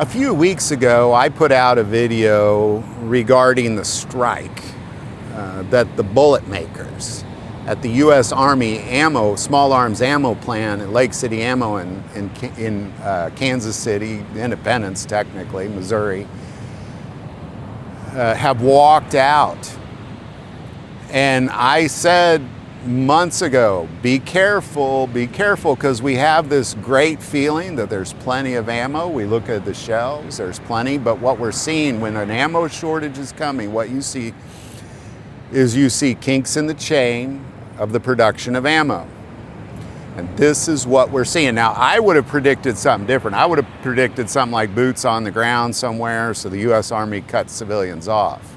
A few weeks ago, I put out a video regarding the strike that the bullet makers at the U.S. Army ammo, small arms ammo plant at Lake City Ammo in Kansas City, Independence technically, Missouri, have walked out. And I said months ago, be careful, because we have this great feeling that there's plenty of ammo. We look at the shelves, there's plenty, but what we're seeing when an ammo shortage is coming, what you see is kinks in the chain of the production of ammo. And this is what we're seeing. Now, I would have predicted something different. I would have predicted something like boots on the ground somewhere, so the U.S. Army cuts civilians off.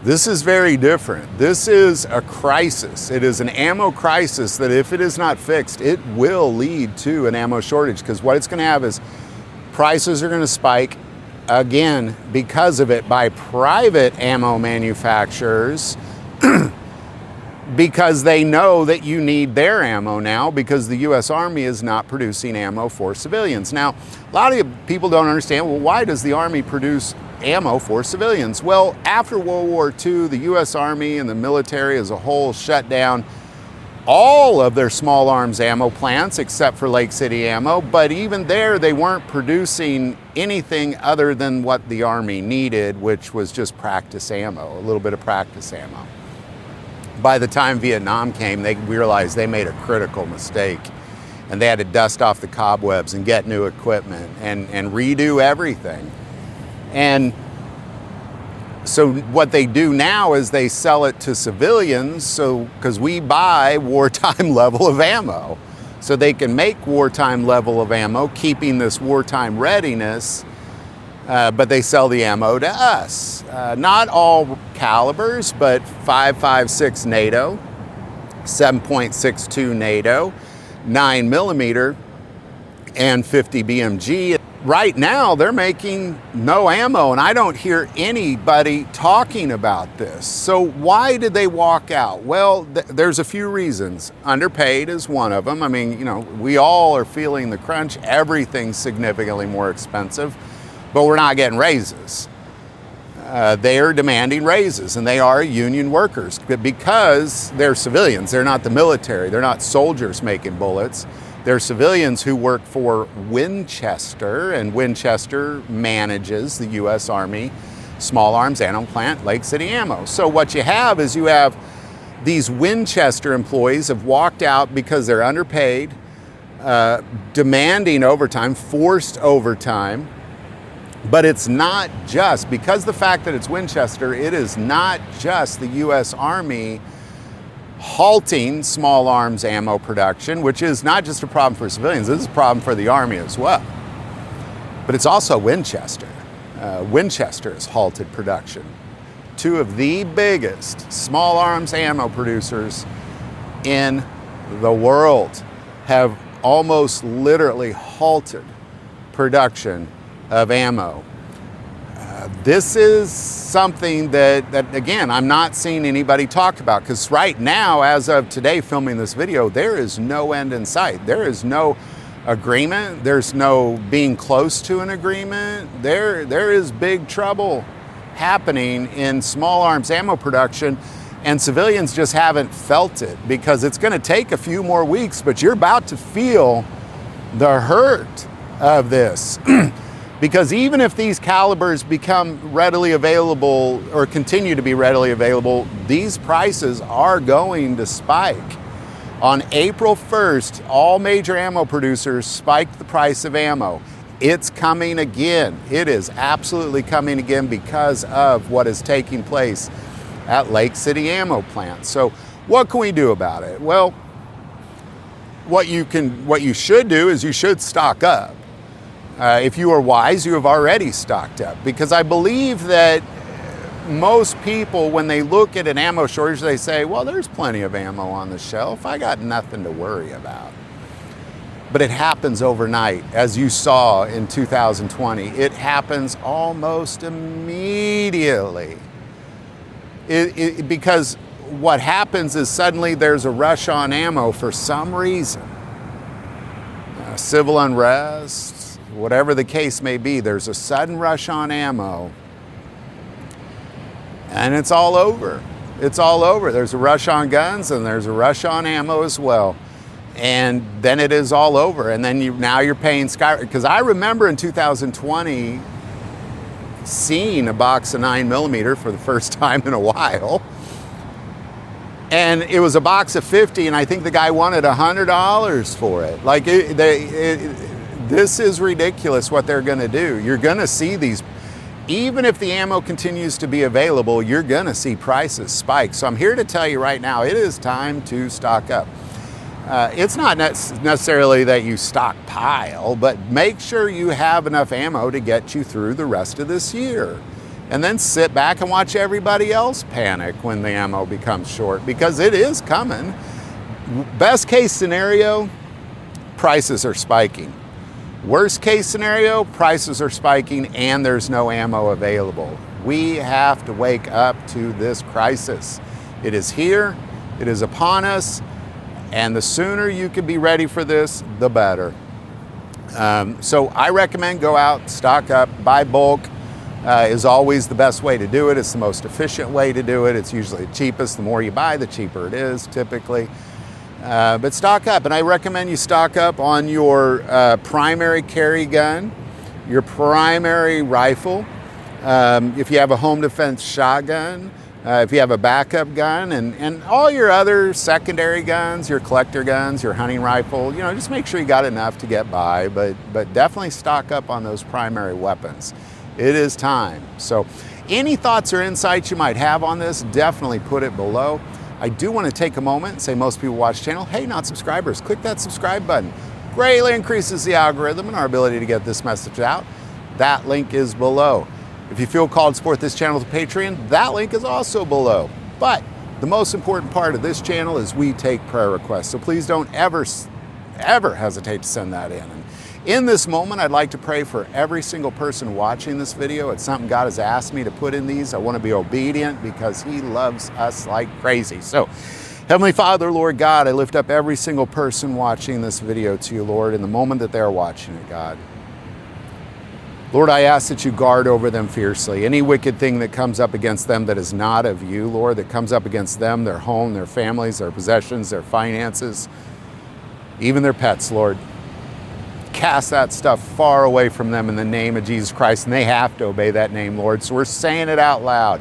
This is very different. This is a crisis. It is an ammo crisis that if it is not fixed, it will lead to an ammo shortage, because what it's going to have is prices are going to spike again because of it by private ammo manufacturers because they know that you need their ammo now because the U.S. Army is not producing ammo for civilians. Now, a lot of people don't understand, well, why does the Army produce ammo for civilians? Well, after World War II, the U.S. Army and the military as a whole shut down all of their small arms ammo plants except for Lake City Ammo, but even there they weren't producing anything other than what the Army needed, which was just practice ammo, a little bit of practice ammo. By the time Vietnam came, they realized they made a critical mistake, and they had to dust off the cobwebs and get new equipment and redo everything. And so what they do now is they sell it to civilians, because we buy wartime level of ammo. So they can make wartime level of ammo, keeping this wartime readiness, but they sell the ammo to us. Not all calibers, but 5.56 NATO, 7.62 NATO, 9mm, and 50 BMG. Right now, they're making no ammo, and I don't hear anybody talking about this. So why did they walk out? Well, there's a few reasons. Underpaid is one of them. I mean, you know, we all are feeling the crunch. Everything's significantly more expensive, but we're not getting raises. They are demanding raises, and they are union workers because they're civilians. They're not the military. They're not soldiers making bullets. They're civilians who work for Winchester, and Winchester manages the U.S. Army small arms ammo plant, Lake City Ammo. So what you have is these Winchester employees have walked out because they're underpaid, demanding overtime, forced overtime. But it's not just, because the fact that it's Winchester, it is not just the U.S. Army halting small arms ammo production, which is not just a problem for civilians, this is a problem for the Army as well. But it's also Winchester. Winchester has halted production. Two of the biggest small arms ammo producers in the world have almost literally halted production of ammo. This is something that again, I'm not seeing anybody talk about, because right now, as of today filming this video, there is no end in sight. There is no agreement. There's no being close to an agreement. There is big trouble happening in small arms ammo production, and civilians just haven't felt it because it's going to take a few more weeks, but you're about to feel the hurt of this. Because even if these calibers become readily available or continue to be readily available, these prices are going to spike. On April 1st, all major ammo producers spiked the price of ammo. It's coming again. It is absolutely coming again because of what is taking place at Lake City Ammo Plant. So what can we do about it? Well, what you should do is you should stock up. If you are wise, you have already stocked up, because I believe that most people, when they look at an ammo shortage, they say, well, there's plenty of ammo on the shelf. I got nothing to worry about. But it happens overnight, as you saw in 2020. It happens almost immediately. Because what happens is suddenly there's a rush on ammo for some reason. Civil unrest, whatever the case may be, there's a sudden rush on ammo, and it's all over. It's all over. There's a rush on guns, and there's a rush on ammo as well. And then it is all over. And then now you're paying sky. Because I remember in 2020 seeing a box of 9mm for the first time in a while. And it was a box of 50, and I think the guy wanted $100 for it. Like, this is ridiculous what they're gonna do. You're gonna see these, even if the ammo continues to be available, you're gonna see prices spike. So I'm here to tell you right now, it is time to stock up. It's not necessarily that you stockpile, but make sure you have enough ammo to get you through the rest of this year. And then sit back and watch everybody else panic when the ammo becomes short, because it is coming. Best case scenario, prices are spiking. Worst case scenario, prices are spiking and there's no ammo available. We have to wake up to this crisis. It is here, it is upon us, and the sooner you can be ready for this, the better. So I recommend go out, stock up, buy bulk. Is always the best way to do it. It's the most efficient way to do it. It's usually the cheapest. The more you buy, the cheaper it is typically. But stock up, and I recommend you stock up on your primary carry gun, your primary rifle, if you have a home defense shotgun, if you have a backup gun, and all your other secondary guns, your collector guns, your hunting rifle, you know, just make sure you got enough to get by, but definitely stock up on those primary weapons. It is time. So any thoughts or insights you might have on this, definitely put it below. I do want to take a moment and say most people watch the channel, hey, not subscribers, click that subscribe button. Greatly increases the algorithm and our ability to get this message out. That link is below. If you feel called to support this channel with Patreon, that link is also below. But the most important part of this channel is we take prayer requests. So please don't ever hesitate to send that in. In this moment, I'd like to pray for every single person watching this video. It's something God has asked me to put in these. I want to be obedient because He loves us like crazy. So, Heavenly Father, Lord God, I lift up every single person watching this video to you, Lord, in the moment that they're watching it, God. Lord, I ask that you guard over them fiercely. Any wicked thing that comes up against them that is not of you, Lord, that comes up against them, their home, their families, their possessions, their finances, even their pets, Lord. Cast that stuff far away from them in the name of Jesus Christ, and they have to obey that name, Lord. So we're saying it out loud.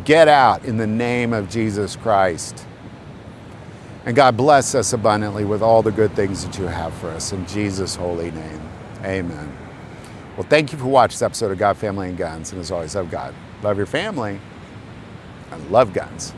Get out in the name of Jesus Christ. And God bless us abundantly with all the good things that you have for us. In Jesus' holy name, amen. Well, thank you for watching this episode of God, Family, and Guns. And as always, love God, love your family, and love guns.